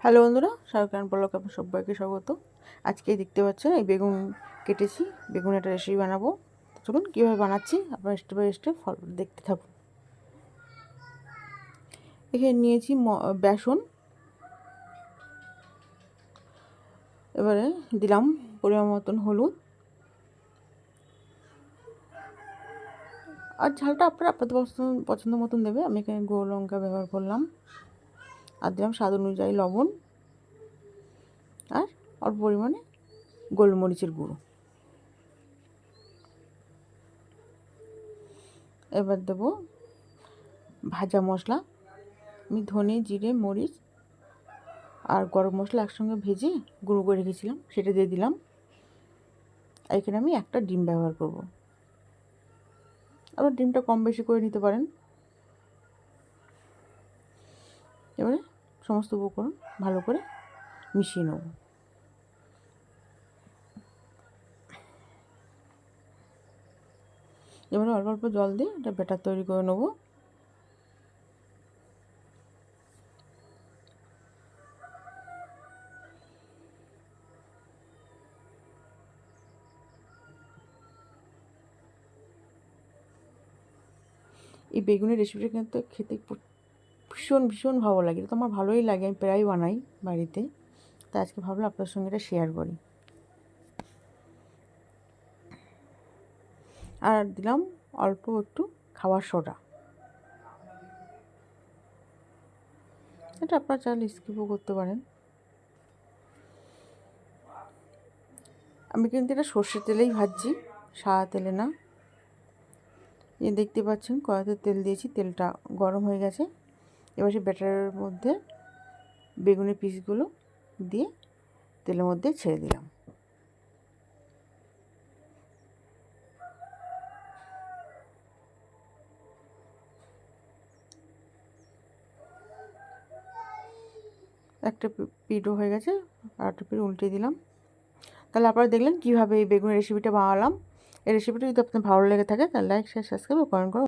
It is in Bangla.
হ্যালো বন্ধুরা, শাহরুখ খান ব্লগ আপনার সবাইকে স্বাগত। আজকে দেখতে পাচ্ছেন এই বেগুন কেটেছি, বেগুন একটা রেসিপি বানাবো। চলুন কীভাবে বানাচ্ছি আপনারা স্টেপ বাই স্টেপ দেখতে থাকুন। এখানে নিয়েছি বেসন, এবারে দিলাম পরিমাণ মতন হলুদ, আর ঝালটা আপনারা আপনাদের পছন্দ মতন দেবে। আমি এখানে গুঁড়ো লঙ্কা ব্যবহার করলাম, আর দিলাম স্বাদ অনুযায়ী লবণ, আর অল্প পরিমাণে গোলমরিচের গুঁড়ো। এবার দেবো ভাজা মশলা। আমি ধনে, জিরে, মরিচ আর গরম মশলা একসঙ্গে ভেজে গুঁড়ো করে রেখেছিলাম, সেটা দিয়ে দিলাম। আর এখানে আমি একটা ডিম ব্যবহার করব, আবার ডিমটা কম বেশি করে নিতে পারেন। এবারে সমস্ত উপকরণ ভালো করে মিশিয়ে নেব। এবারে অল্প অল্প জল দিয়ে একটা ব্যাটার তৈরি করে নেব। এই বেগুনের রেসিপিটা কিন্তু খেতে ভীষণ ভীষণ ভালো লাগে, এটা তো আমার ভালোই লাগে, আমি প্রায় বানাই বাড়িতে। তাই আজকে ভাবলাম আপনার সঙ্গে এটা শেয়ার করি। আর দিলাম অল্প একটু খাবার সোডা, এটা আপনারা চাইলে স্কিপও করতে পারেন। আমি কিন্তু এটা সর্ষের তেলেই ভাজছি, সাদা তেলে না। এই দেখতে পাচ্ছেন কড়াইতে তেল দিয়েছি, তেলটা গরম হয়ে গেছে। এবার সেই ব্যাটারের মধ্যে বেগুনের পিসগুলো দিয়ে তেলের মধ্যে ছেড়ে দিলাম। একটা পিঠও হয়ে গেছে, আর একটা পিঠ উল্টে দিলাম। তাহলে আপনারা দেখলেন কীভাবে এই বেগুনের রেসিপিটা বানালাম। এই রেসিপিটা যদি আপনার ভালো লেগে থাকে তাহলে লাইক, শেয়ার, সাবস্ক্রাইব ও কমেন্ট করুন।